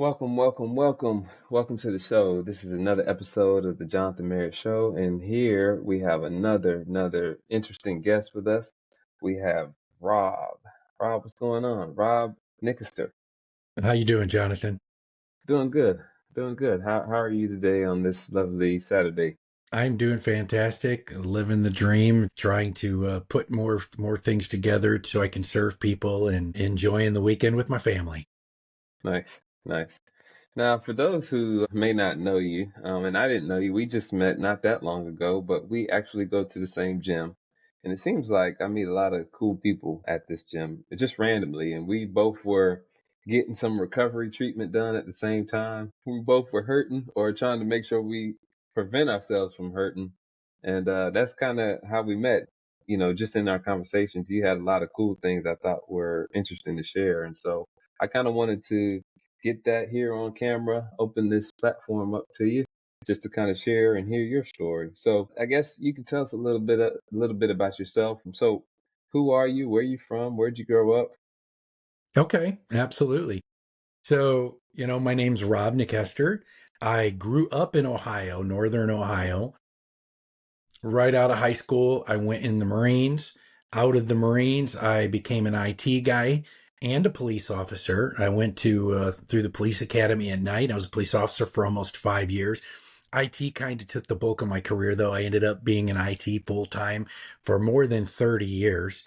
Welcome, welcome, welcome. Welcome to the show. This is another episode of the Jonathan Merritt Show, and here we have another interesting guest with us. We have Rob. Rob, what's going on? Rob Nickister. How you doing, Jonathan? Doing good. Doing good. How are you today on this lovely Saturday? I'm doing fantastic, living the dream, trying to put more things together so I can serve people and enjoying the weekend with my family. Nice, nice. Now, for those who may not know you, and I didn't know you, we just met not that long ago, but we actually go to the same gym. And it seems like I meet a lot of cool people at this gym, just randomly. And we both were getting some recovery treatment done at the same time. We both were hurting or trying to make sure we prevent ourselves from hurting. And that's kind of how we met. Just in our conversations, you had a lot of cool things I thought were interesting to share. And so I kind of wanted to get that here on camera, open this platform up to you just to kind of share and hear your story. So I guess you can tell us a little bit about yourself. So who are you? Where are you from? Where'd you grow up? Okay, absolutely. So, my name's Rob Nicester. I grew up in Ohio, Northern Ohio. Right out of high school, I went in the Marines. Out of the Marines, I became an IT guy and a police officer. I went to through the police academy at night. I was a police officer for almost 5 years. IT kind of took the bulk of my career, though. I ended up being in IT full time for more than 30 years.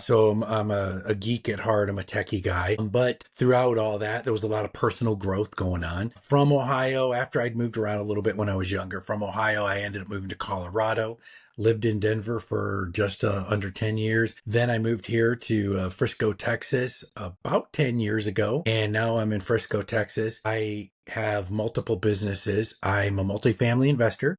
So I'm a geek at heart. I'm a techie guy. But throughout all that, there was a lot of personal growth going on. From Ohio, after I'd moved around a little bit when I was younger, from Ohio, I ended up moving to Colorado, lived in Denver for just under 10 years. Then I moved here to Frisco, Texas about 10 years ago. And now I'm in Frisco, Texas. I have multiple businesses. I'm a multifamily investor.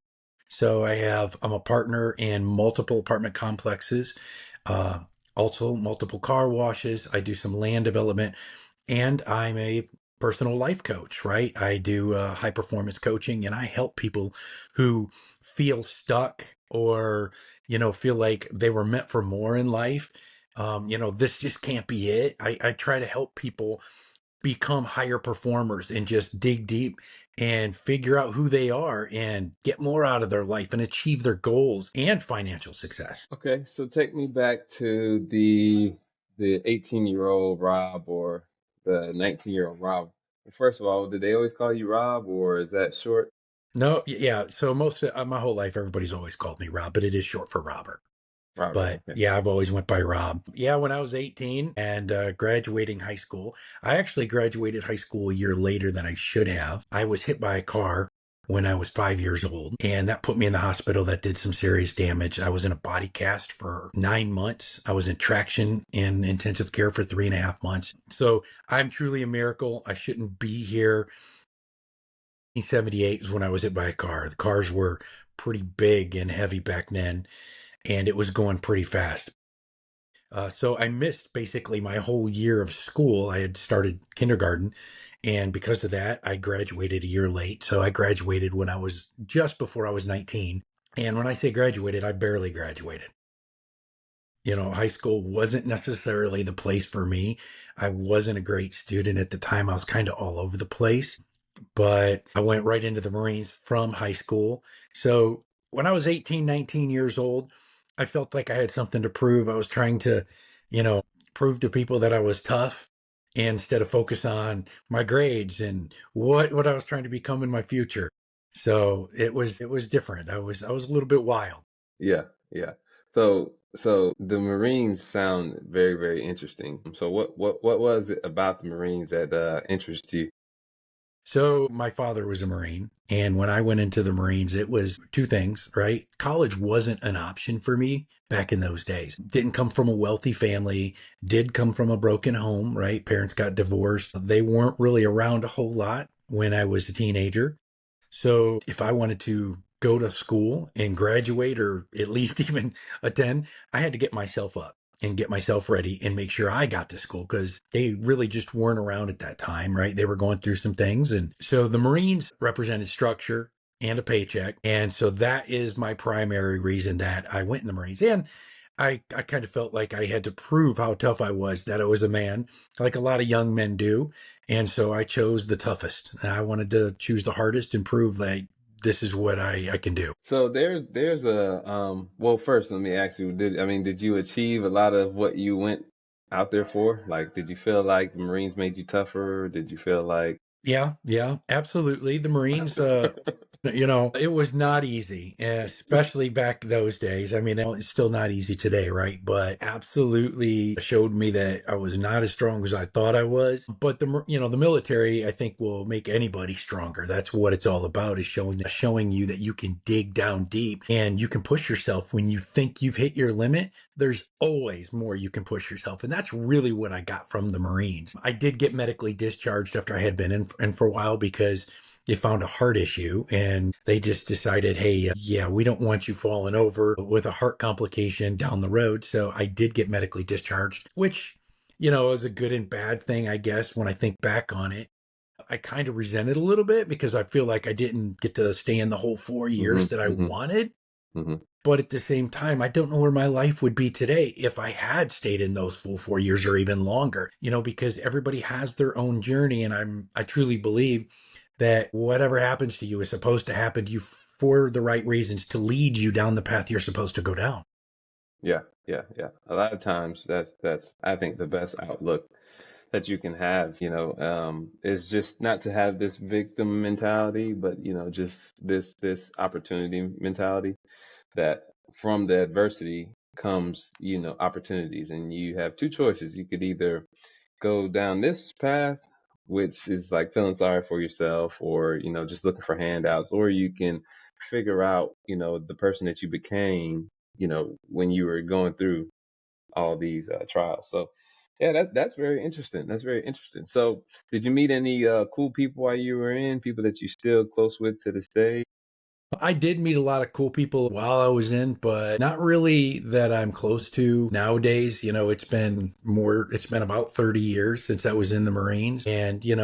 So I'm a partner in multiple apartment complexes. Uh, Also multiple car washes. I do some land development, and I'm a personal life coach, right? I do high performance coaching, and I help people who feel stuck or, feel like they were meant for more in life. This just can't be it. I try to help people become higher performers and just dig deep and figure out who they are and get more out of their life and achieve their goals and financial success. Okay, so take me back to the 18-year-old Rob or the 19-year-old Rob. First of all, did they always call you Rob or is that short? No, yeah. So my whole life, everybody's always called me Rob, but it is short for Robert. Robert, But okay. yeah, I've always went by Rob. Yeah, when I was 18 and graduating high school, I actually graduated high school a year later than I should have. I was hit by a car when I was 5 years old, and that put me in the hospital. That did some serious damage. I was in a body cast for 9 months. I was in traction in intensive care for 3.5 months. So I'm truly a miracle. I shouldn't be here. 1978 is when I was hit by a car. The cars were pretty big and heavy back then, and it was going pretty fast. So I missed basically my whole year of school. I had started kindergarten, and because of that, I graduated a year late. So I graduated when I was just before I was 19. And when I say graduated, I barely graduated. High school wasn't necessarily the place for me. I wasn't a great student at the time. I was kind of all over the place, but I went right into the Marines from high school. So when I was 18, 19 years old, I felt like I had something to prove. I was trying to, you know, prove to people that I was tough instead of focus on my grades and what I was trying to become in my future. So it was different. I was a little bit wild. Yeah, yeah. So the Marines sound very, very interesting. So what was it about the Marines that interested you? So my father was a Marine, and when I went into the Marines, it was two things, right? College wasn't an option for me back in those days. Didn't come from a wealthy family, did come from a broken home, right? Parents got divorced. They weren't really around a whole lot when I was a teenager. So if I wanted to go to school and graduate or at least even attend, I had to get myself up and get myself ready and make sure I got to school because they really just weren't around at that time, right? They were going through some things. And so the Marines represented structure and a paycheck. And so that is my primary reason that I went in the Marines. And I kind of felt like I had to prove how tough I was, that I was a man, like a lot of young men do. And so I chose the toughest. And I wanted to choose the hardest and prove that this is what I can do. So there's a well, first let me ask you, did you achieve a lot of what you went out there for? Like, did you feel like the Marines made you tougher? Did you feel like Yeah, yeah, absolutely. The Marines, it was not easy, especially back those days. I mean, it's still not easy today, right? But absolutely showed me that I was not as strong as I thought I was. But the military, I think, will make anybody stronger. That's what it's all about, is showing you that you can dig down deep and you can push yourself when you think you've hit your limit. There's always more you can push yourself. And that's really what I got from the Marines. I did get medically discharged after I had been in for a while because they found a heart issue and they just decided, hey, yeah, we don't want you falling over with a heart complication down the road. So I did get medically discharged, which, is a good and bad thing, I guess, when I think back on it. I kind of resent it a little bit because I feel like I didn't get to stay in the whole 4 years hmm that I hmm wanted. hmm But at the same time, I don't know where my life would be today if I had stayed in those full 4 years or even longer, because everybody has their own journey. And I truly believe that whatever happens to you is supposed to happen to you for the right reasons to lead you down the path you're supposed to go down. Yeah, yeah, yeah. A lot of times that's I think the best outlook that you can have, is just not to have this victim mentality, but just this opportunity mentality that from the adversity comes, opportunities, and you have two choices. You could either go down this path, which is like feeling sorry for yourself or, just looking for handouts, or you can figure out, the person that you became, when you were going through all these trials. So, yeah, that's very interesting. That's very interesting. So, did you meet any cool people while you were in? People that you still close with to this day? I did meet a lot of cool people while I was in, but not really that I'm close to nowadays. It's been about 30 years since I was in the Marines. And, you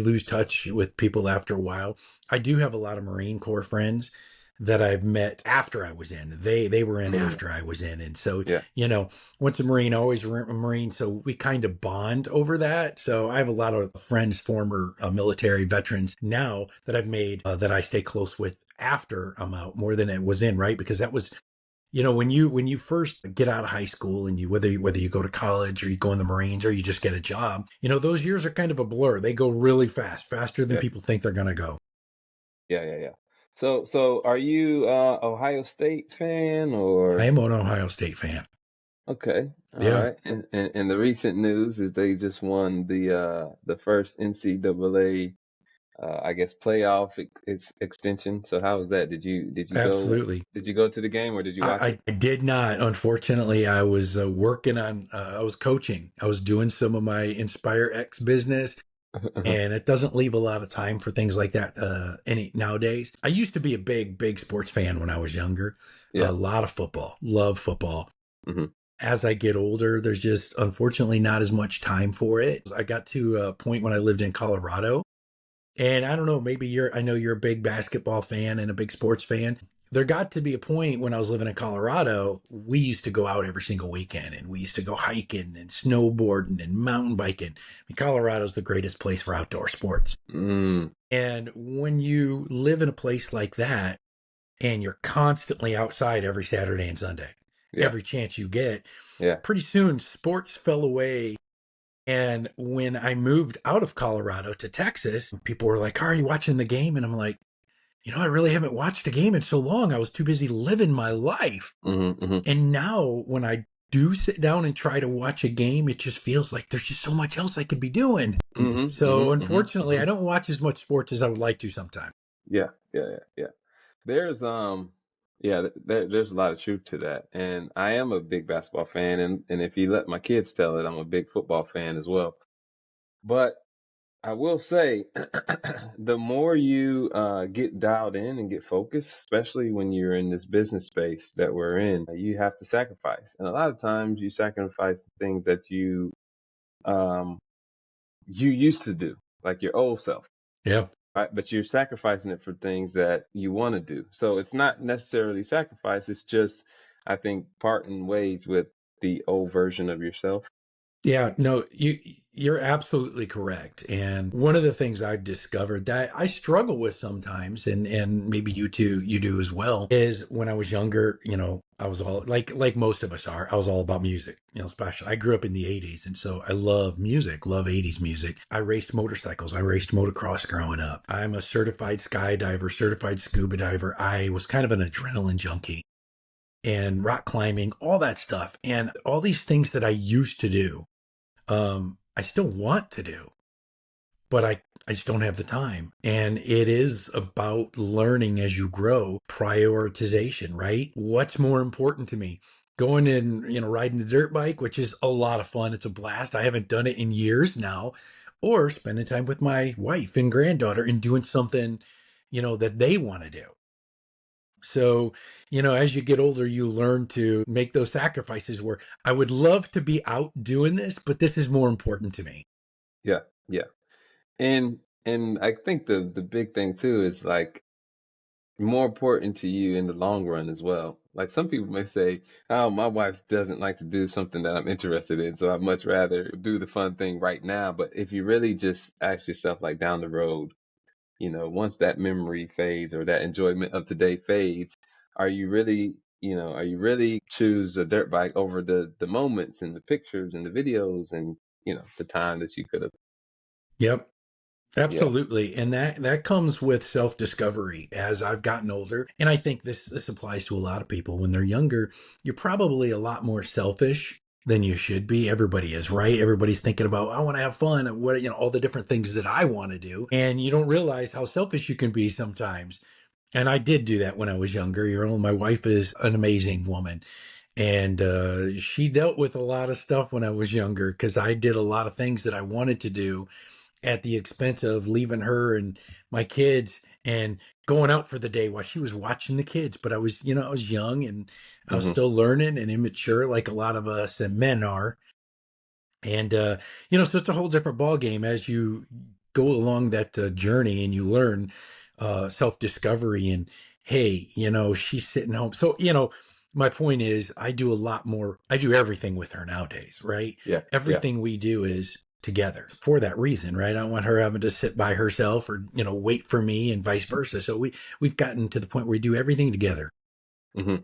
lose touch with people after a while. I do have a lot of Marine Corps friends that I've met after I was in. They were in Mm, after I was in. And so, yeah. once a Marine, always a Marine. So we kind of bond over that. So I have a lot of friends, former military veterans now that I've made that I stay close with after I'm out more than it was in, right? Because that was, when you first get out of high school and whether you go to college or you go in the Marines or you just get a job, those years are kind of a blur. They go really fast, faster than Yeah. people think they're going to go. Yeah, yeah, yeah. So are you Ohio State fan I or am an Ohio State fan. okay, all Yeah. right. And the recent news is they just won the first NCAA I guess playoff extension. So how was that? Absolutely. Did you go to the game or did you watch it? I did not. Unfortunately, I was I was coaching. I was doing some of my Inspire X business, and it doesn't leave a lot of time for things like that any nowadays. I used to be a big sports fan when I was younger. A Yeah. lot of football, love football. hmm As I get older, there's just unfortunately not as much time for it. I got to a point when I lived in Colorado, and I don't know, maybe I know you're a big basketball fan and a big sports fan. There got to be a point when I was living in Colorado, we used to go out every single weekend and we used to go hiking and snowboarding and mountain biking. I mean, Colorado's the greatest place for outdoor sports. Mm, And when you live in a place like that and you're constantly outside every Saturday and Sunday, yeah. every chance you get, Yeah. pretty soon sports fell away. And when I moved out of Colorado to Texas, people were like, "Are you watching the game?" And I'm like, I really haven't watched a game in so long. I was too busy living my life. hmm And now when I do sit down and try to watch a game, it just feels like there's just so much else I could be doing. hmm hmm So hmm unfortunately, hmm I don't watch as much sports as I would like to sometimes. Yeah. Yeah. Yeah. Yeah. There's yeah, there's a lot of truth to that. And I am a big basketball fan, and if you let my kids tell it, I'm a big football fan as well. But I will say, the more you get dialed in and get focused, especially when you're in this business space that we're in, you have to sacrifice. And a lot of times you sacrifice the things that um, you used to do, like your old self, Yeah. right? But you're sacrificing it for things that you want to do. So it's not necessarily sacrifice. It's just I think, parting ways with the old version of yourself. Yeah, no, you're absolutely correct. And one of the things I've discovered that I struggle with sometimes, and maybe you too, you do as well, is when I was younger, I was all like most of us are, I was all about music, especially I grew up in the 80s. And so I love music, love 80s music. I raced motorcycles, I raced motocross growing up. I'm a certified skydiver, certified scuba diver. I was kind of an adrenaline junkie and rock climbing, all that stuff. And all these things that I used to do I still want to do, but I just don't have the time. And it is about learning as you grow, prioritization, right? What's more important to me? Going and, riding a dirt bike, which is a lot of fun. It's a blast. I haven't done it in years now, or spending time with my wife and granddaughter and doing something, that they want to do. So, as you get older, you learn to make those sacrifices where I would love to be out doing this, but this is more important to me. Yeah, yeah. And I think the big thing too is like more important to you in the long run as well. Like some people may say, "Oh, my wife doesn't like to do something that I'm interested in, so I'd much rather do the fun thing right now." But if you really just ask yourself, like down the road, once that memory fades or that enjoyment of today fades, are you really choose a dirt bike over the moments and the pictures and the videos and the time that you could have? Yep. Yeah. Absolutely. And that comes with self-discovery as I've gotten older. And I think this applies to a lot of people. When they're younger, you're probably a lot more selfish than you should be. Everybody is, right? Everybody's thinking about, I want to have fun, what, all the different things that I want to do. And you don't realize how selfish you can be sometimes. And I did do that when I was younger. My wife is an amazing woman. And she dealt with a lot of stuff when I was younger because I did a lot of things that I wanted to do at the expense of leaving her and my kids and going out for the day while she was watching the kids. But I was young and I was Hmm. still learning and immature, like a lot of us and men are. And so it's a whole different ball game as you go along that journey and you learn self discovery. And hey, she's sitting home. So my point is, I do a lot more. I do everything with her nowadays, right? Yeah, yeah. Everything we do is together for that reason, right? I don't want her having to sit by herself or wait for me and vice versa. So we've gotten to the point where we do everything together. Hmm.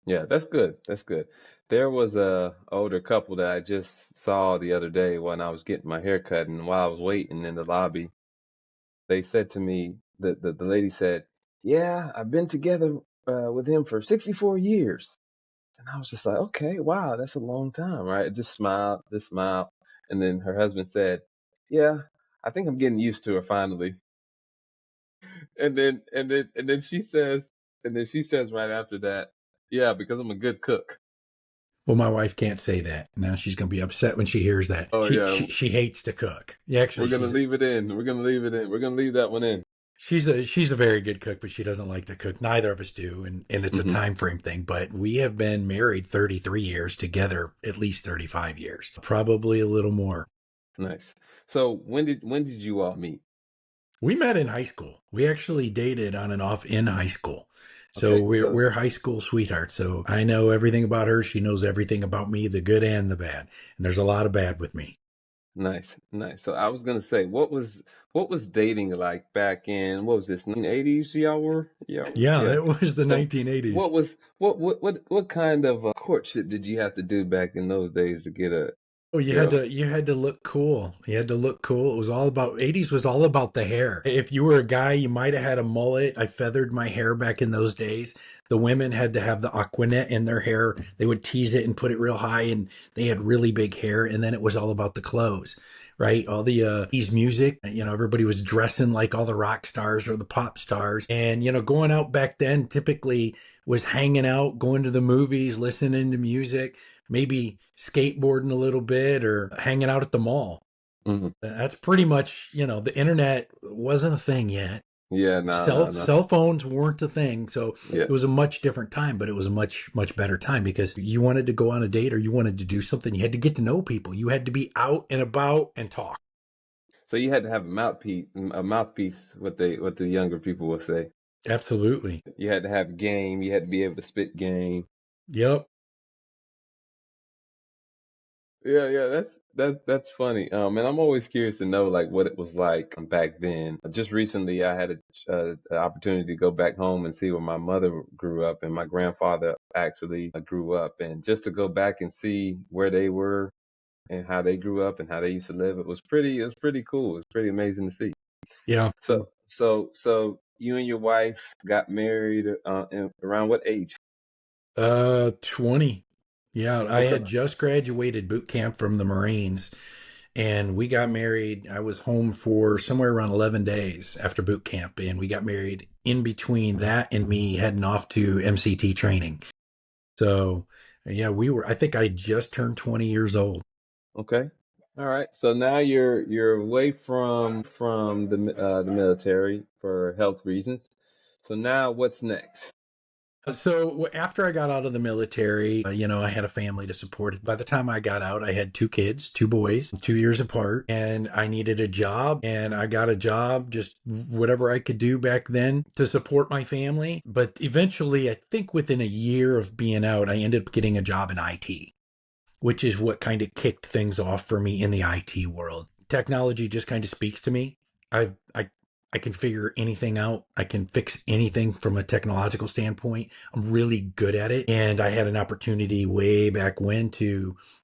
Yeah, that's good. That's good. There was a older couple that I just saw the other day when I was getting my hair cut, and while I was waiting in the lobby, they said to me, the lady said, "Yeah, I've been together with him for 64 years." And I was just like, "Okay, wow, that's a long time, right?" Just smiled. And then her husband said, "Yeah, I think I'm getting used to her finally." And then she says right after that, "Yeah, because I'm a good cook." Well, my wife can't say that. Now she's going to be upset when she hears that. Oh She yeah, she she hates to cook. Yeah, actually, we're gonna leave it in. We're gonna leave it in. We're gonna leave that one in. she's a very good cook, but she doesn't like to cook. Neither of us do, and it's a Hmm. time frame thing. But we have been married 33 years together, at least 35 years, probably a little more. Nice. So when did you all meet? We met in high school. We actually dated on and off in high school. So Okay, we're so high school sweethearts. So I know everything about her. She knows everything about me, the good and the bad. And there's a lot of bad with me. nice, nice. So I was gonna say, what was dating like back in, what was this, 1980s? Y'all were, Yeah, yeah. it was the So 1980s. what kind of courtship did you have to do back in those days to get a Oh, girl? you had to look cool. You had to look cool. It was all about 80s was all about the hair. If you were a guy, you might have had a mullet. I feathered my hair back in those days. The women had to have the Aquanet in their hair. They would tease it and put it real high and they had really big hair. And then it was all about the clothes, right? All the 80s music, everybody was dressing like all the rock stars or the pop stars. And, going out back then typically was hanging out, going to the movies, listening to music, maybe skateboarding a little bit or hanging out at the mall. Hmm. That's pretty much, the internet wasn't a thing yet. Yeah, no, no, no. Cell phones weren't a thing. So Yeah. it was a much different time, but it was a much, much better time because you wanted to go on a date or you wanted to do something. You had to get to know people. You had to be out and about and talk. So you had to have a mouthpiece, what the younger people will say. Absolutely. You had to have game. You had to be able to spit game. Yep. Yeah, yeah, that's funny. And I'm always curious to know like what it was like back then. Just recently, I had a opportunity to go back home and see where my mother grew up, and my grandfather actually grew up, and just to go back and see where they were and how they grew up and how they used to live, it was pretty cool. It was pretty amazing to see. Yeah. So you and your wife got married around what age? 20. Yeah, I Okay. had just graduated boot camp from the Marines and we got married. I was home for somewhere around 11 days after boot camp, and we got married in between that and me heading off to MCT training. So, yeah, I think I just turned 20 years old. Okay. All right. So now you're away from the military for health reasons. So now what's next? So after I got out of the military, I had a family to support. By the time I got out, I had two kids, two boys, 2 years apart, and I needed a job. And I got a job, just whatever I could do back then to support my family. But eventually, I think within a year of being out, I ended up getting a job in IT, which is what kind of kicked things off for me in the IT world. Technology just kind of speaks to me. I can figure anything out. I can fix anything from a technological standpoint. I'm really good at it. And I had an opportunity way back when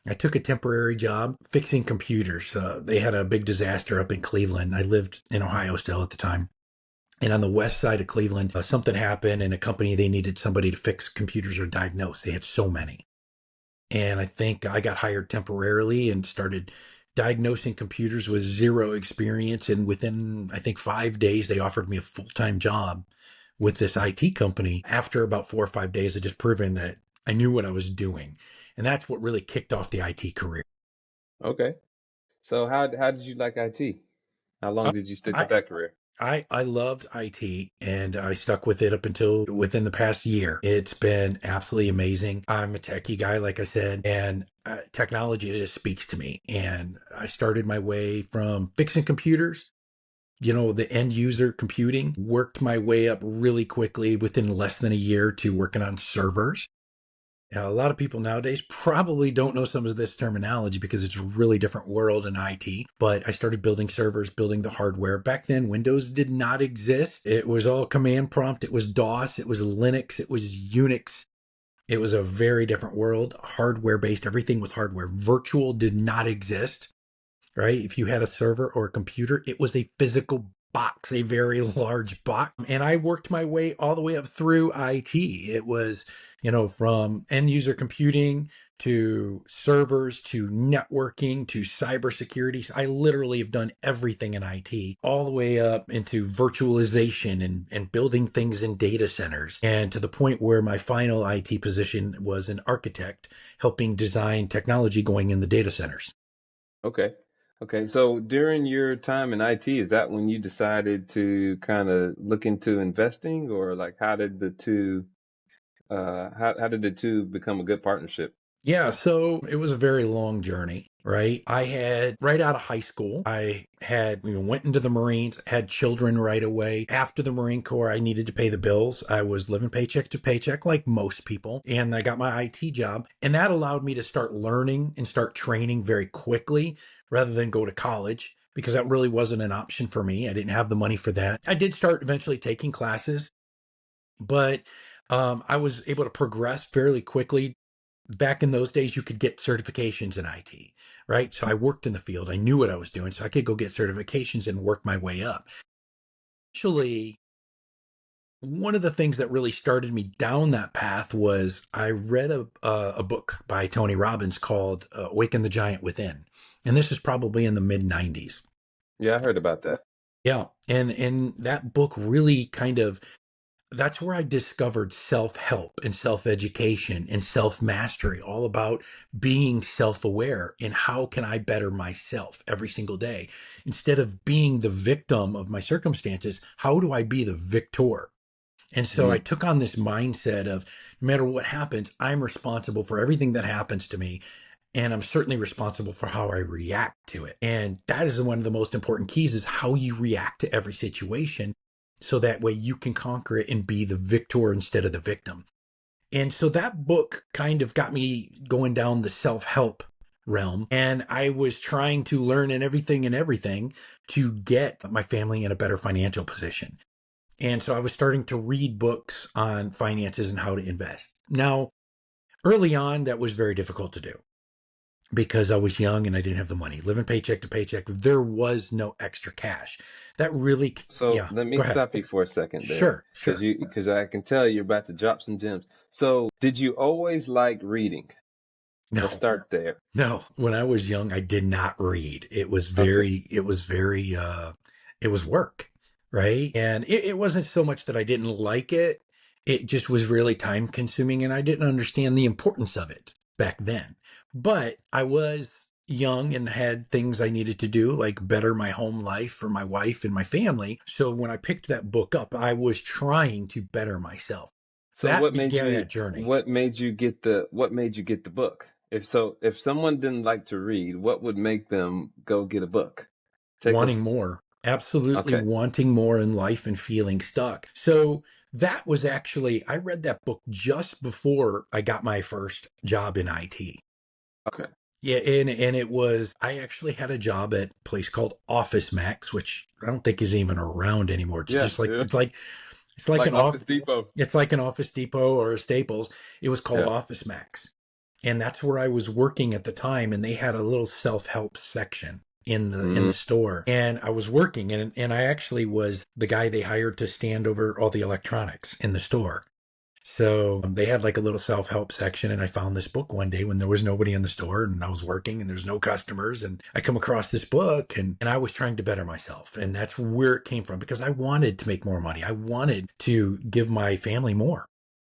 I took a temporary job fixing computers. They had a big disaster up in Cleveland. I lived in Ohio still at the time. And on the west side of Cleveland, something happened in a company. They needed somebody to fix computers or diagnose. They had so many. And I think I got hired temporarily and started diagnosing computers with zero experience. And within, I think, 5 days, they offered me a full time job with this IT company. After about 4 or 5 days of just proving that I knew what I was doing. And that's what really kicked off the IT career. Okay. So how did you like IT? How long Uh, did you stick with I, that career? I loved IT and I stuck with it up until within the past year. It's been absolutely amazing. I'm a techie guy, like I said, and technology just speaks to me. And I started my way from fixing computers, the end user computing, worked my way up really quickly within less than a year to working on servers. Now, a lot of people nowadays probably don't know some of this terminology because it's a really different world in IT. But I started building servers, building the hardware. Back then, Windows did not exist. It was all command prompt. It was DOS. It was Linux. It was Unix. It was a very different world, hardware based. Everything was hardware. Virtual did not exist, right? If you had a server or a computer, it was a physical box, a very large box. And I worked my way all the way up through IT. It was, from end user computing to servers to networking to cybersecurity. I literally have done everything in IT, all the way up into virtualization and building things in data centers. And to the point where my final IT position was an architect helping design technology going in the data centers. Okay. Okay. So during your time in IT, is that when you decided to kind of look into investing, or like how did the two become a good partnership? Yeah, so it was a very long journey, right? I had right out of high school, I had went into the Marines, had children right away. After the Marine Corps, I needed to pay the bills. I was living paycheck to paycheck like most people, and I got my IT job, and that allowed me to start learning and start training very quickly rather than go to college because that really wasn't an option for me. I didn't have the money for that. I did start eventually taking classes, but I was able to progress fairly quickly. Back in those days, you could get certifications in IT, right? So I worked in the field. I knew what I was doing. So I could go get certifications and work my way up. Actually, one of the things that really started me down that path was I read a book by Tony Robbins called Awaken the Giant Within. And this is probably in the mid 90s. Yeah, I heard about that. Yeah. And that book really kind of that's where I discovered self help and self education and self mastery, all about being self aware and how can I better myself every single day. Instead of being the victim of my circumstances, how do I be the victor? And so I Mm, took on this mindset of no matter what happens, I'm responsible for everything that happens to me. And I'm certainly responsible for how I react to it. And that is one of the most important keys is how you react to every situation. So that way you can conquer it and be the victor instead of the victim. And so that book kind of got me going down the self help realm. And I was trying to learn and everything to get my family in a better financial position. And so I was starting to read books on finances and how to invest. Now, early on, that was very difficult to do because I was young and I didn't have the money. Living paycheck to paycheck, there was no extra cash. That really, So yeah, let me go ahead. stop you for a second there, Sure, sure. because I can tell you're about to drop some gems. So did you always like reading? Let's No, start there. no. When I was young, I did not read. Okay. It was work, right? And it wasn't so much that I didn't like it. It just was really time consuming and I didn't understand the importance of it back then. But I was young and had things I needed to do, like better my home life for my wife and my family. So when I picked that book up, I was trying to better myself. So That what made began you that journey. what made you get the book? If someone didn't like to read, what would make them go get a book? Take Wanting us. more, absolutely Okay. wanting more in life and feeling stuck. So that was actually, I read that book just before I got my first job in IT. Okay. Yeah, and it was, I actually had a job at a place called Office Max, which I don't think is even around anymore. It's Yeah, just like yeah. it's like Like an Office off Depot. it's like an Office Depot or a Staples. It was called Yeah. Office Max. And that's where I was working at the time, and they had a little self-help section in Mm, the store. And I was working and I actually was the guy they hired to stand over all the electronics in the store. So they had like a little self-help section, and I found this book one day when there was nobody in the store and I was working and there's no customers, and I come across this book and I was trying to better myself. And that's where it came from because I wanted to make more money. I wanted to give my family more.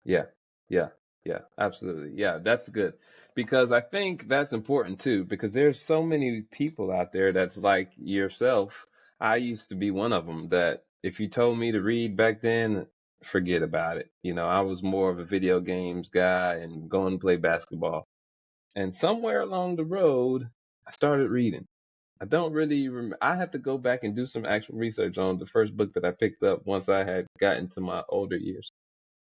yeah. Yeah. Yeah. Absolutely. Yeah, that's good. Because I think that's important too, because there's so many people out there that's like yourself. I used to be one of them that if you told me to read back then, forget about it. I was more of a video games guy and go and play basketball. And somewhere along the road, I started reading. I don't really I have to go back and do some actual research on the first book that I picked up once I had gotten to my older years.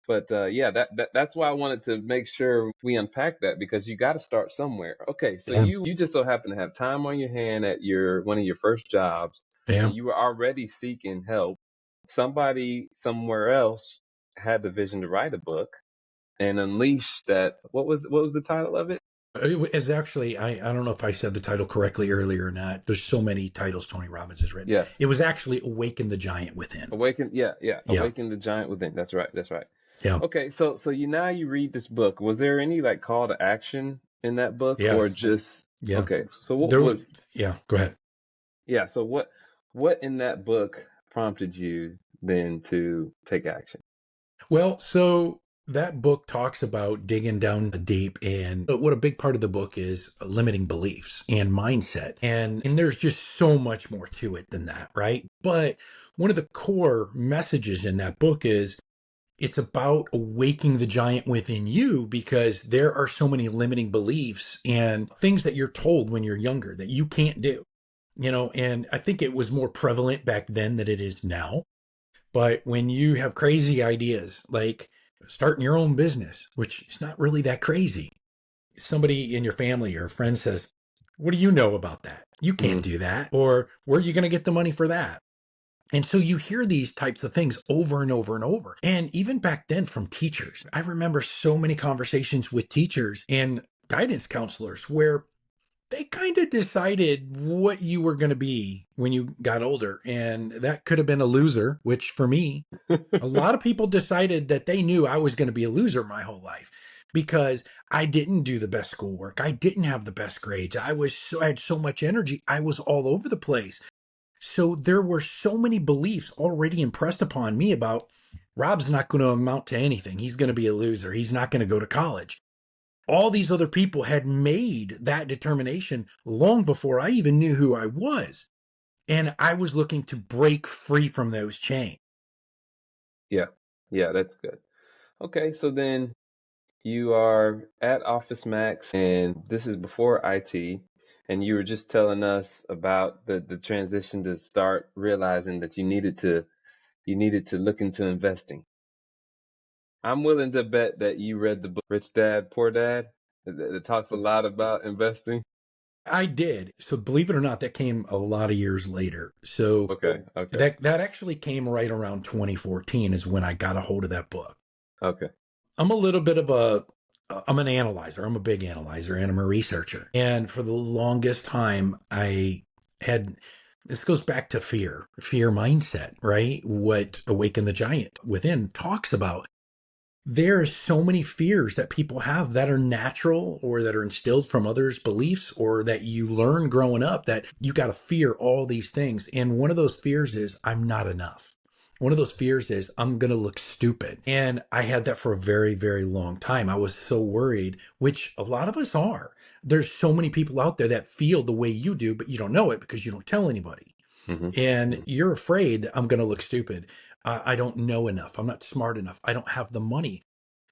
But yeah, that's why I wanted to make sure we unpack that because you got to start somewhere. Okay, so Yeah. you just so happen to have time on your hand at your one of your first jobs, Yeah. and you were already seeking help. Somebody somewhere else had the vision to write a book and unleash that. What was the title of it? It was actually, I don't know if I said the title correctly earlier or not. There's so many titles Tony Robbins has written. Yes. It was actually Awaken the Giant Within. Awaken, yeah, yeah. Yeah. Awaken the Giant Within. That's right. That's right. Yeah. Okay, so you read this book. Was there any like call to action in that book or Yes. just Yeah. okay, so what There, was yeah. Go ahead. yeah, so what in that book prompted you then to take action? Well, so that book talks about digging down deep and what a big part of the book is limiting beliefs and mindset. And there's just so much more to it than that, right? But one of the core messages in that book is it's about awaking the giant within you because there are so many limiting beliefs and things that you're told when you're younger that you can't do. And I think it was more prevalent back then than it is now. But when you have crazy ideas like starting your own business, which is not really that crazy, somebody in your family or a friend says, "What do you know about that? You can't Mm, do that." Or, "Where are you going to get the money for that?" And so you hear these types of things over and over and over. And even back then from teachers, I remember so many conversations with teachers and guidance counselors where they kind of decided what you were going to be when you got older. And that could have been a loser, which for me, a lot of people decided that they knew I was going to be a loser my whole life because I didn't do the best schoolwork. I didn't have the best grades. I had so much energy. I was all over the place. So there were so many beliefs already impressed upon me about Rob's not going to amount to anything. He's going to be a loser. He's not going to go to college. All these other people had made that determination long before I even knew who I was. And I was looking to break free from those chains. yeah. Yeah, that's good. Okay, so then you are at Office Max and this is before IT and you were just telling us about the transition to start realizing that you needed to look into investing. I'm willing to bet that you read the book Rich Dad, Poor Dad. It talks a lot about investing. I did. So believe it or not, that came a lot of years later. So Okay, okay, that actually came right around 2014 is when I got a hold of that book. okay. I'm a little bit of a I'm an analyzer. I'm a big analyzer and I'm a researcher. And for the longest time I had this goes back to fear mindset, right? What Awaken the Giant Within talks about. There's so many fears that people have that are natural or that are instilled from others' beliefs or that you learn growing up that you got to fear all these things. And one of those fears is I'm not enough. One of those fears is I'm going to look stupid. And I had that for a very, very long time. I was so worried, which a lot of us are. There's so many people out there that feel the way you do, but you don't know it because you don't tell anybody. Hmm. And Hmm. you're afraid that I'm going to look stupid. I don't know enough. I'm not smart enough. I don't have the money.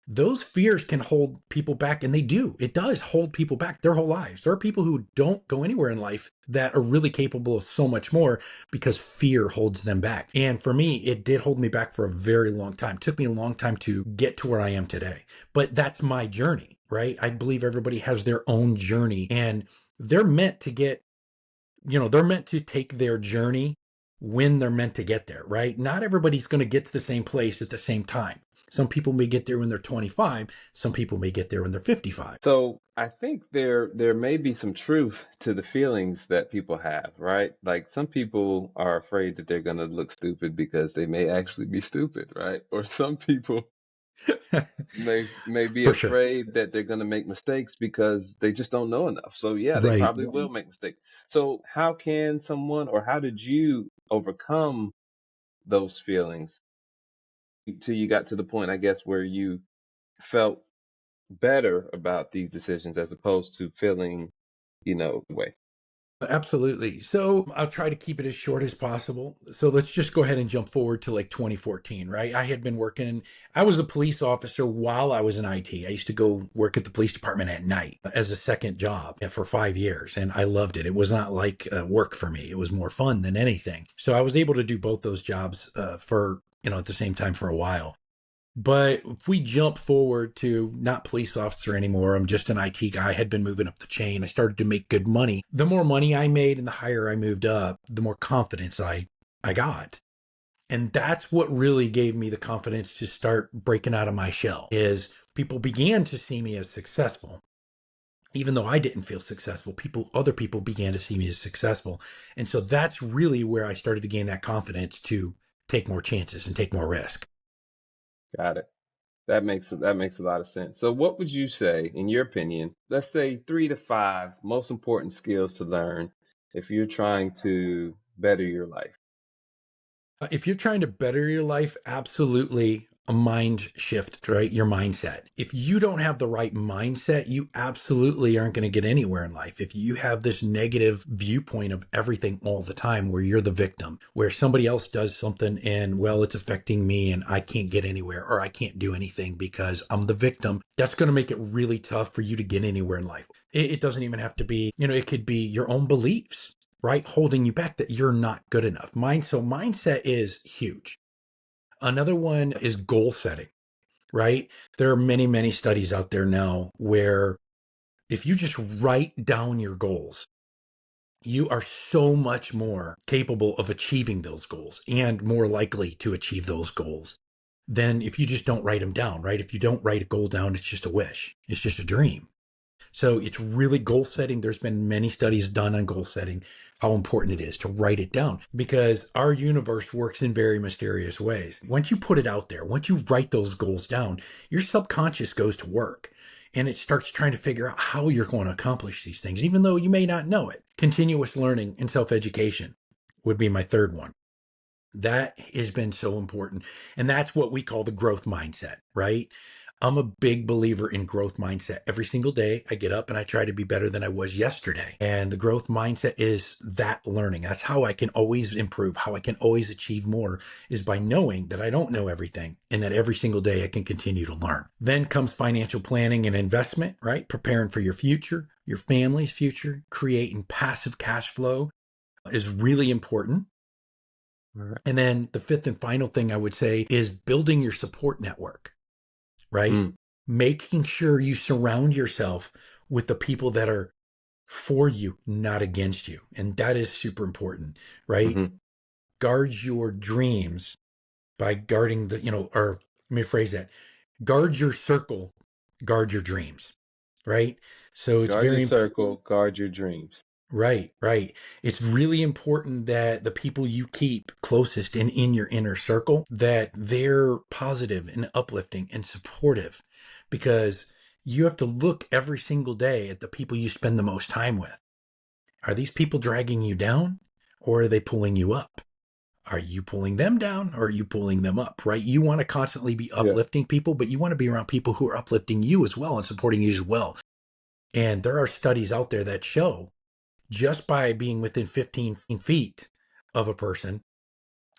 Those fears can hold people back, and they do. It does hold people back their whole lives. There are people who don't go anywhere in life that are really capable of so much more because fear holds them back. And for me, it did hold me back for a very long time. It took me a long time to get to where I am today. But that's my journey, right? I believe everybody has their own journey, and they're meant to get, they're meant to take their journey when they're meant to get there, right? Not everybody's going to get to the same place at the same time. Some people may get there when they're 25. Some people may get there when they're 55. So I think there may be some truth to the feelings that people have, right? Like some people are afraid that they're gonna look stupid because they may actually be stupid, right? Or some people may be For sure. afraid that they're gonna make mistakes because they just don't know enough. So yeah, they Right. probably will make mistakes. So how can someone, or how did you overcome those feelings till you got to the point, I guess, where you felt better about these decisions as opposed to feeling, way. Absolutely. So I'll try to keep it as short as possible. So let's just go ahead and jump forward to like 2014, right? I had been working, I was a police officer while I was in IT. I used to go work at the police department at night as a second job for 5 years, and I loved it. It was not like work for me, it was more fun than anything. So I was able to do both those jobs for, at the same time for a while. But if we jump forward to not police officer anymore, I'm just an IT guy. I had been moving up the chain. I started to make good money. The more money I made and the higher I moved up, the more confidence I got. And that's what really gave me the confidence to start breaking out of my shell is people began to see me as successful. Even though I didn't feel successful, other people began to see me as successful. And so that's really where I started to gain that confidence to take more chances and take more risk. Got it. That makes a lot of sense. So what would you say, in your opinion, let's say 3 to 5 most important skills to learn if you're trying to better your life? If you're trying to better your life, absolutely a mind shift, right? Your mindset. If you don't have the right mindset, you absolutely aren't going to get anywhere in life. If you have this negative viewpoint of everything all the time, where you're the victim, where somebody else does something and, well, it's affecting me and I can't get anywhere or I can't do anything because I'm the victim, that's going to make it really tough for you to get anywhere in life. It doesn't even have to be, it could be your own beliefs, right? Holding you back that you're not good enough. So mindset is huge. Another one is goal setting, right? There are many, many studies out there now where if you just write down your goals, you are so much more capable of achieving those goals and more likely to achieve those goals than if you just don't write them down, right? If you don't write a goal down, it's just a wish, it's just a dream. So it's really goal setting. There's been many studies done on goal setting, how important it is to write it down because our universe works in very mysterious ways. Once you put it out there, once you write those goals down, your subconscious goes to work and it starts trying to figure out how you're going to accomplish these things, even though you may not know it. Continuous learning and self education would be my third one. That has been so important. And that's what we call the growth mindset, right? I'm a big believer in growth mindset. Every single day I get up and I try to be better than I was yesterday. And the growth mindset is that learning. That's how I can always improve, how I can always achieve more is by knowing that I don't know everything and that every single day I can continue to learn. Then comes financial planning and investment, right? Preparing for your future, your family's future, creating passive cash flow is really important. All right. And then the fifth and final thing I would say is building your support network, right? Mm, Making sure you surround yourself with the people that are for you, not against you. And that is super important, right? Hmm. Guard your dreams by guarding or let me phrase that, guard your circle, guard your dreams, right? So it's Guard your very circle, guard your dreams. right, right. It's really important that the people you keep closest and in your inner circle, that they're positive and uplifting and supportive, because you have to look every single day at the people you spend the most time with. Are these people dragging you down, or are they pulling you up? Are you pulling them down, or are you pulling them up, right? You want to constantly be Yeah. uplifting people, but you want to be around people who are uplifting you as well and supporting you as well. And there are studies out there that show, just by being within 15 feet of a person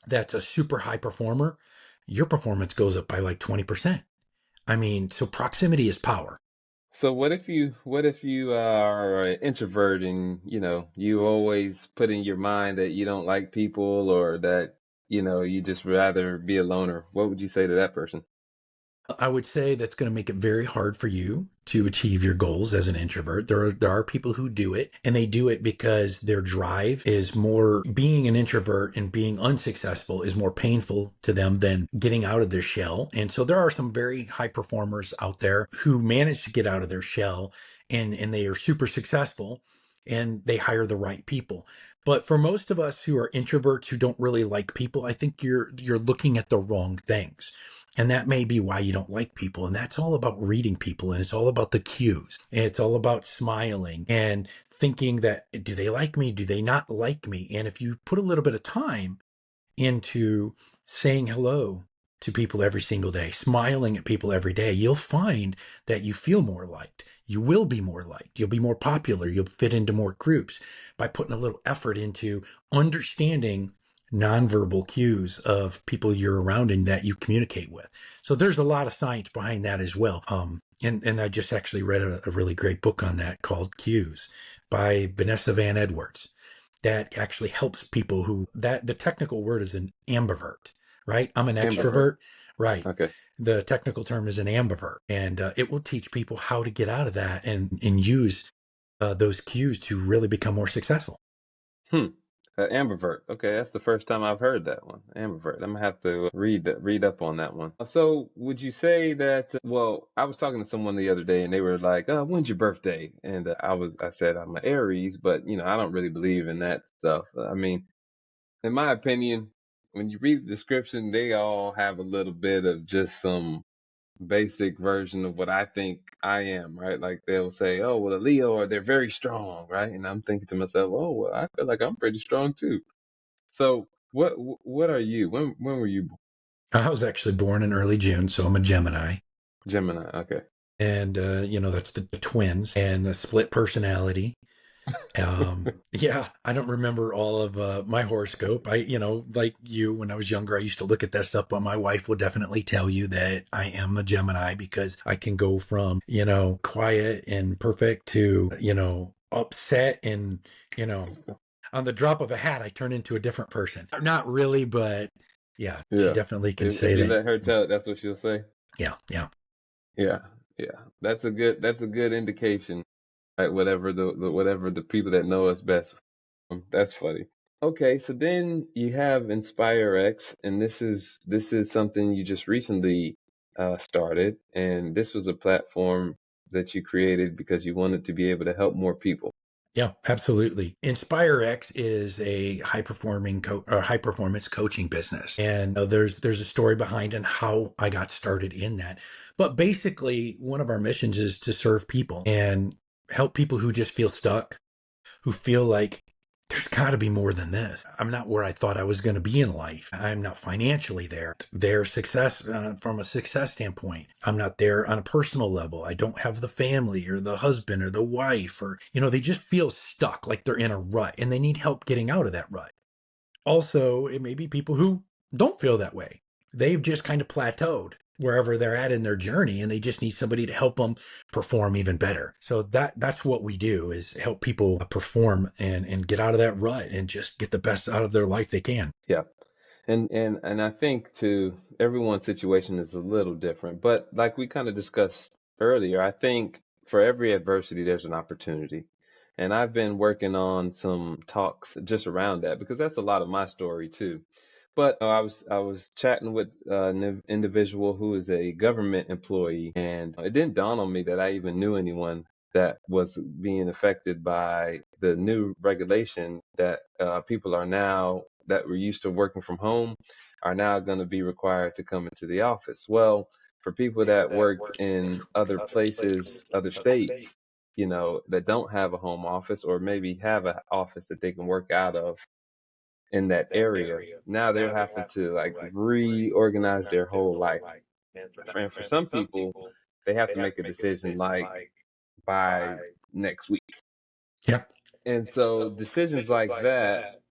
that's a super high performer, your performance goes up by like 20%. I mean, so proximity is power. So what if you are an introvert and you always put in your mind that you don't like people or that you just rather be a loner? What would you say to that person? I would say that's going to make it very hard for you to achieve your goals as an introvert. There are people who do it, and they do it because their drive is more, being an introvert and being unsuccessful is more painful to them than getting out of their shell. And so there are some very high performers out there who manage to get out of their shell, and they are super successful, and they hire the right people. But for most of us who are introverts who don't really like people, I think you're looking at the wrong things. And that may be why you don't like people. And that's all about reading people. And it's all about the cues. And it's all about smiling and thinking that, do they like me? Do they not like me? And if you put a little bit of time into saying hello to people every single day, smiling at people every day, you'll find that you feel more liked. You will be more liked. You'll be more popular. You'll fit into more groups by putting a little effort into understanding nonverbal cues of people you're around and that you communicate with. So there's a lot of science behind that as well. And I just actually read a really great book on that called Cues by Vanessa Van Edwards, that actually helps people who, that the technical word is an ambivert, right? I'm an Ambivert. extrovert, right? Okay. The technical term is an ambivert, and it will teach people how to get out of that and use those cues to really become more successful. Hmm. Ambivert. Okay, that's the first time I've heard that one. Ambivert. I'm gonna have to read up on that one. So, would you say that? Well, I was talking to someone the other day, and they were like, "When's your birthday?" And I said I'm an Aries, but I don't really believe in that stuff. I mean, in my opinion, when you read the description, they all have a little bit of just some basic version of what I think I am, right? Like they'll say, "Oh, well, a Leo, or they're very strong," right? And I'm thinking to myself, "Oh, well, I feel like I'm pretty strong too." So, what are you? When were you born? I was actually born in early June, so I'm a Gemini. Gemini. Okay. And that's the twins and the split personality. Yeah, I don't remember all of my horoscope. Like you, when I was younger, I used to look at that stuff, but my wife will definitely tell you that I am a Gemini, because I can go from, quiet and perfect to, upset, and, you know, on the drop of a hat, I turn into a different person. Not really, but yeah, she Yeah. definitely can If say you that. let her tell it, that's what she'll say. Yeah, yeah. Yeah. Yeah. That's a good indication. Right. Whatever the people that know us best. That's funny. Okay, so then you have InspireX, and this is something you just recently started, and this was a platform that you created because you wanted to be able to help more people. Yeah, absolutely. InspireX is a high performance coaching business, and there's a story behind and how I got started in that. But basically, one of our missions is to serve people and help people who just feel stuck, who feel like there's got to be more than this. I'm not where I thought I was going to be in life. I'm not financially there. Their success, from a success standpoint, I'm not there on a personal level. I don't have the family or the husband or the wife, or, they just feel stuck, like they're in a rut and they need help getting out of that rut. Also, it may be people who don't feel that way. They've just kind of plateaued wherever they're at in their journey, and they just need somebody to help them perform even better. So that's what we do, is help people perform and get out of that rut and just get the best out of their life they can. Yeah. And I think too, everyone's situation is a little different, but like we kind of discussed earlier, I think for every adversity there's an opportunity. And I've been working on some talks just around that because that's a lot of my story too. But I was chatting with an individual who is a government employee, and it didn't dawn on me that I even knew anyone that was being affected by the new regulation that people are now that were used to working from home are now going to be required to come into the office. Well, for people that worked in other places, other states, that don't have a home office or maybe have an office that they can work out of in that area. Now they're having to like reorganize their whole life. And for some people, they have to make a decision like by next week. Yep. And so decisions like that,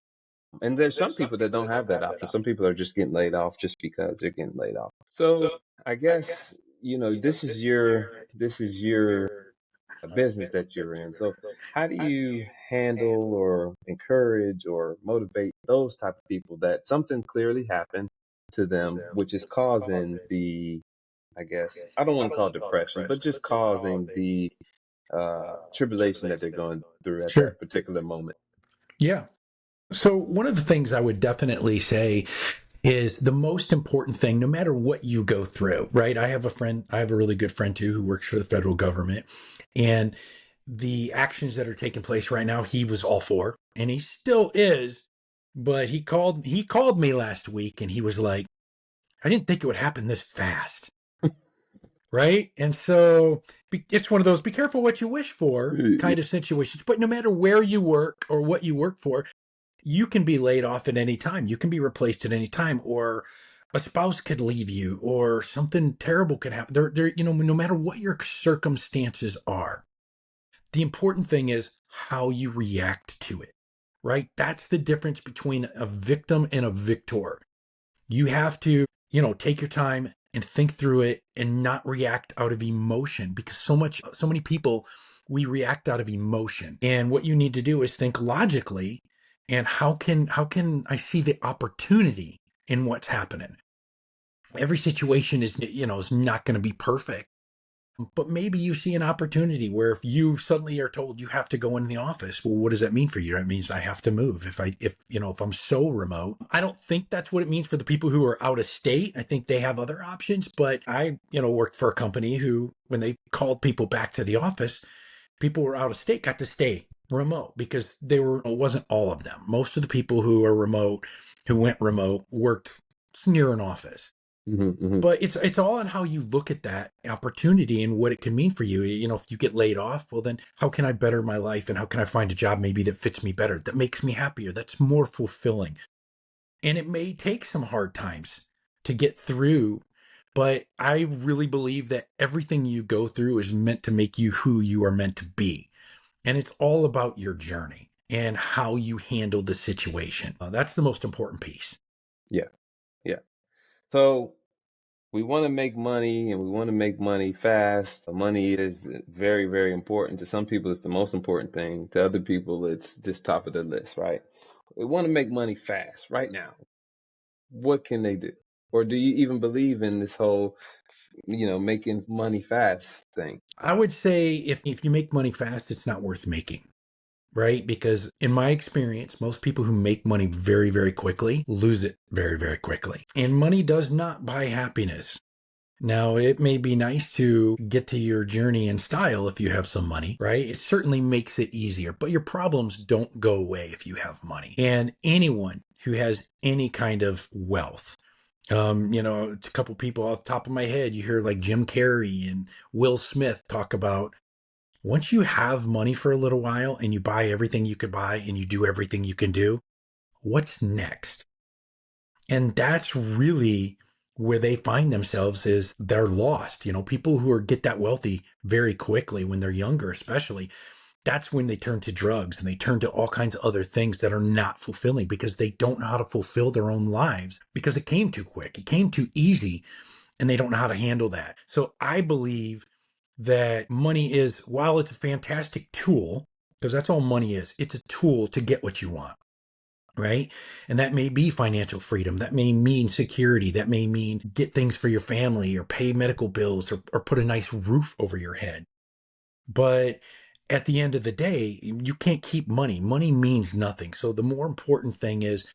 and there's some people that don't have that option. Some people are just getting laid off just because they're getting laid off. So I guess, this is your business that you're in. So how do you handle or encourage or motivate those type of people that something clearly happened to them, which is causing the, I guess, I don't want to call it depression, but just causing the tribulation that they're going through at Sure. that particular moment? Yeah. So, one of the things I would definitely say is the most important thing, no matter what you go through, right? I have a really good friend too who works for the federal government. And the actions that are taking place right now, he was all for, and he still is. But he called me last week and he was like, I didn't think it would happen this fast. Right. And so it's one of those be careful what you wish for Yeah. kind of situations. But no matter where you work or what you work for, you can be laid off at any time. You can be replaced at any time, or a spouse could leave you, or something terrible could happen. No matter what your circumstances are, the important thing is how you react to it, right? That's the difference between a victim and a victor. You have to, take your time and think through it and not react out of emotion because so many people, we react out of emotion. And what you need to do is think logically and how can I see the opportunity in what's happening? Every situation is not going to be perfect, but maybe you see an opportunity where if you suddenly are told you have to go in the office, well, what does that mean for you? That means I have to move. If I'm so remote, I don't think that's what it means for the people who are out of state. I think they have other options, but I, worked for a company who, when they called people back to the office, people who were out of state got to stay remote because it wasn't all of them. Most of the people who went remote worked near an office. Hmm. Hmm. But it's all on how you look at that opportunity and what it can mean for you. If you get laid off, well, then how can I better my life and how can I find a job maybe that fits me better, that makes me happier, that's more fulfilling? And it may take some hard times to get through, but I really believe that everything you go through is meant to make you who you are meant to be. And it's all about your journey and how you handle the situation. That's the most important piece. Yeah. Yeah. So we want to make money and we want to make money fast. Money is very, very important. To some people, it's the most important thing. To other people, it's just top of the list, right? We want to make money fast right now. What can they do? Or do you even believe in this whole, making money fast thing? I would say if you make money fast, it's not worth making. Right? Because in my experience, most people who make money very, very quickly lose it very, very quickly. And money does not buy happiness. Now, it may be nice to get to your journey in style if you have some money, right? It certainly makes it easier, but your problems don't go away if you have money. And anyone who has any kind of wealth, a couple people off the top of my head, you hear like Jim Carrey and Will Smith talk about once you have money for a little while and you buy everything you could buy and you do everything you can do, what's next? And that's really where they find themselves is they're lost. People who get that wealthy very quickly when they're younger, especially, that's when they turn to drugs and they turn to all kinds of other things that are not fulfilling because they don't know how to fulfill their own lives because it came too quick. It came too easy and they don't know how to handle that. So I believe that money is, while it's a fantastic tool, because that's all money is, it's a tool to get what you want, right? And that may be financial freedom. That may mean security. That may mean get things for your family or pay medical bills or put a nice roof over your head. But at the end of the day, you can't keep money. Money means nothing. So the more important thing is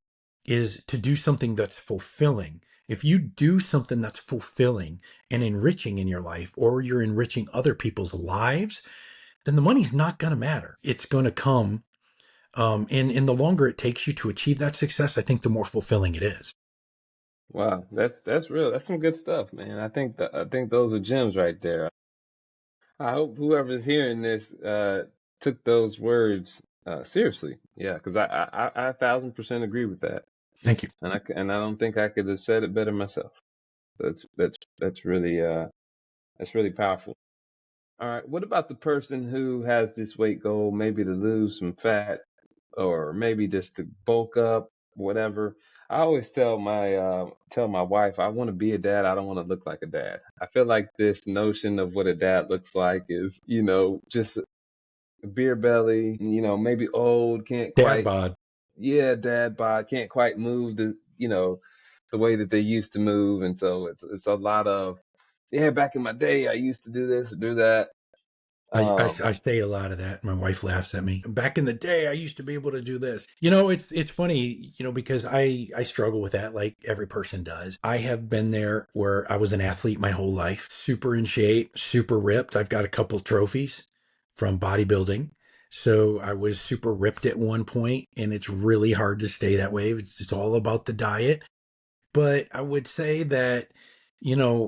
to do something that's fulfilling. If you do something that's fulfilling and enriching in your life, or you're enriching other people's lives, then the money's not going to matter. It's going to come. And the longer it takes you to achieve that success, I think the more fulfilling it is. Wow, that's real. That's some good stuff, man. I think those are gems right there. I hope whoever's hearing this took those words seriously. Yeah, because I 1,000% agree with that, Thank you. and and I don't think I could have said it better myself. That's really that's really powerful. All right, what about the person who has this weight goal, maybe to lose some fat or maybe just to bulk up, whatever? I always tell my wife I want to be a dad. I don't want to look like a dad. I feel like this notion of what a dad looks like is, just a beer belly, maybe old, can't Dad quite, bod. yeah, dad bod, can't quite move the way that they used to move, and so it's a lot of, yeah, back in my day I used to do this or do that. Um, I say a lot of that. My wife laughs at me. Back in the day, I used to be able to do this. It's funny, because I struggle with that like every person does. I have been there where I was an athlete my whole life, super in shape, super ripped. I've got a couple trophies from bodybuilding. So I was super ripped at one point, and it's really hard to stay that way. It's all about the diet. But I would say that, you know,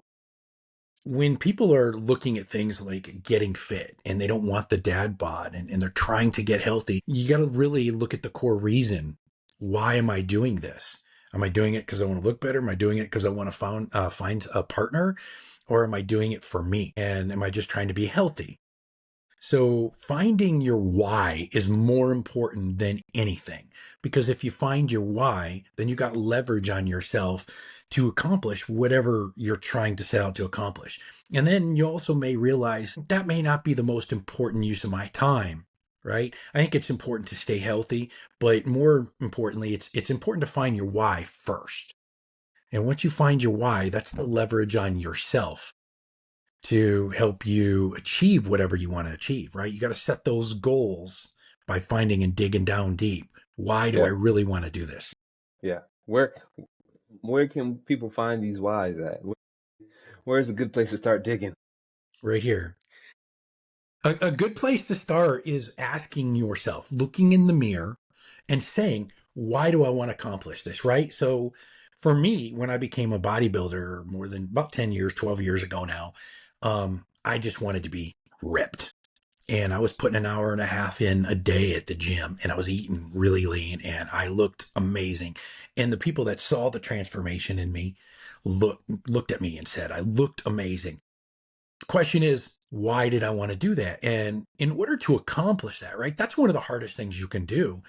when people are looking at things like getting fit and they don't want the dad bod, and they're trying to get healthy, you got to really look at the core reason. Why am I doing this? Am I doing it because I want to look better? Am I doing it because I want to find a partner? Or am I doing it for me? And am I just trying to be healthy? So finding your why is more important than anything, because if you find your why, then you got leverage on yourself to accomplish whatever you're trying to set out to accomplish. And then you also may realize that may not be the most important use of my time, right? I think it's important to stay healthy, but more importantly, it's important to find your why first. And once you find your why, that's the leverage on yourself to help you achieve whatever you want to achieve, right? You got to set those goals by finding and digging down deep. Why do I yeah, really want to do this? yeah. Where can people find these whys at? Where's a good place to start digging? Right here. A good place to start is asking yourself, looking in the mirror and saying, why do I want to accomplish this, right? So for me, when I became a bodybuilder more than about 10 years, 12 years ago now, I just wanted to be ripped. And I was putting an hour and a half in a day at the gym, and I was eating really lean, and I looked amazing. And the people that saw the transformation in me looked at me and said, I looked amazing. The question is, why did I want to do that? And in order to accomplish that, right? That's one of the hardest things you can do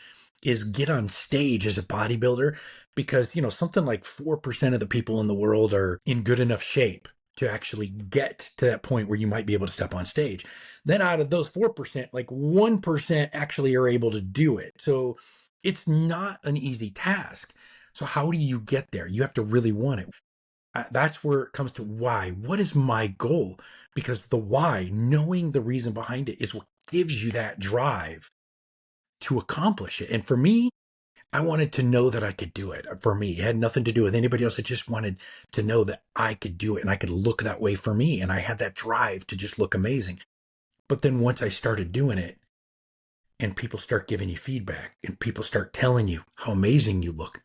is get on stage as a bodybuilder, because, something like 4% of the people in the world are in good enough shape to actually get to that point where you might be able to step on stage. Then out of those 4%, like 1% actually are able to do it. So it's not an easy task. So how do you get there? You have to really want it. That's where it comes to why. What is my goal? Because the why, knowing the reason behind it, is what gives you that drive to accomplish it. And for me, I wanted to know that I could do it. For me, it had nothing to do with anybody else. I just wanted to know that I could do it and I could look that way for me. And I had that drive to just look amazing. But then once I started doing it, and people start giving you feedback and people start telling you how amazing you look,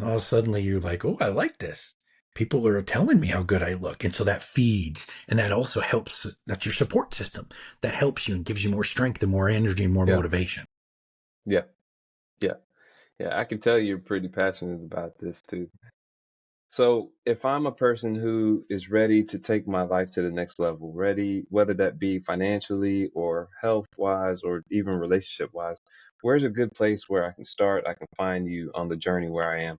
all of a sudden you're like, oh, I like this. People are telling me how good I look. And so that feeds, and that also helps. That's your support system that helps you and gives you more strength and more energy and more Yeah, motivation. yeah, yeah, yeah. I can tell you're pretty passionate about this too. So if I'm a person who is ready to take my life to the next level, ready, whether that be financially or health wise or even relationship wise, where's a good place where I can start? I can find you on the journey where I am.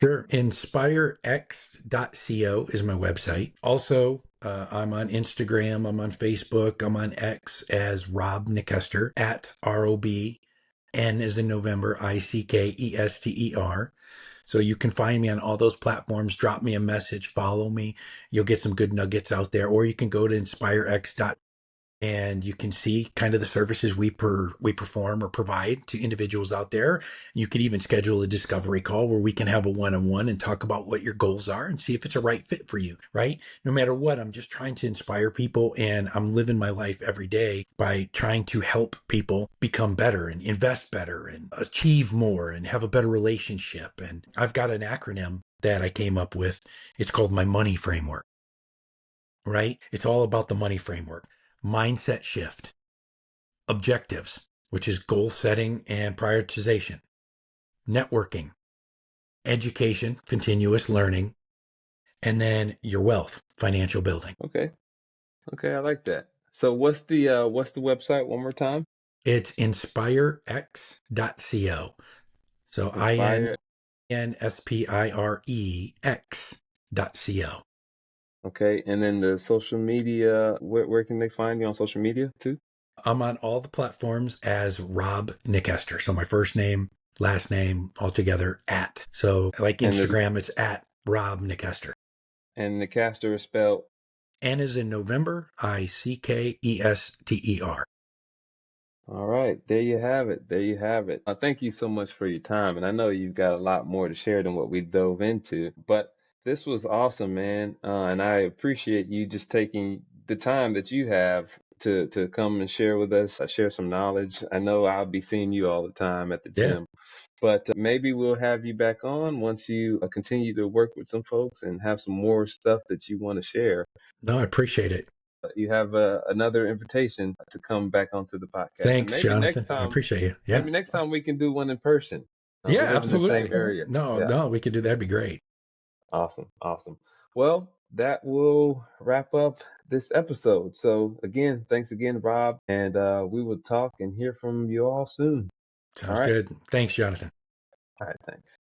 Sure. InspireX.co is my website. Also, I'm on Instagram, I'm on Facebook, I'm on X as Rob Nickester at ROB, N as in November, ICKESTER. So you can find me on all those platforms. Drop me a message, follow me. You'll get some good nuggets out there, or you can go to inspirex.co and you can see kind of the services we perform or provide to individuals out there. You could even schedule a discovery call where we can have a one-on-one and talk about what your goals are and see if it's a right fit for you, right? No matter what, I'm just trying to inspire people, and I'm living my life every day by trying to help people become better and invest better and achieve more and have a better relationship. And I've got an acronym that I came up with. It's called my money framework, right? It's all about the money framework. Mindset shift, objectives, which is goal setting and prioritization, networking, education, continuous learning, and then your wealth, financial building. Okay. Okay, I like that. So what's the website one more time? It's inspirex.co. So Inspire. INSPIREX.co. Okay, and then the social media, where can they find you on social media too? I'm on all the platforms as Rob Nickester. So my first name, last name, all together at. So like And the Instagram, it's at Rob Nickester. and the caster is spelled. N is in November, Ickester. All right, there you have it. There you have it. Thank you so much for your time, and I know you've got a lot more to share than what we dove into, but this was awesome, man. And I appreciate you just taking the time that you have to come and share with us, share some knowledge. I know I'll be seeing you all the time at the Yeah. gym, but maybe we'll have you back on once you continue to work with some folks and have some more stuff that you want to share. No, I appreciate it. You have another invitation to come back onto the podcast, and Thanks, Jonathan. I appreciate you. Yeah. maybe next time we can do one in person. We Yeah, live in the same absolutely. area. No, Yeah, no, we could do that'd be great. awesome, awesome. Well, that will wrap up this episode. So again, thanks again, Rob, and we will talk and hear from you all soon. All Sounds right, good. Thanks, Jonathan. all right, thanks.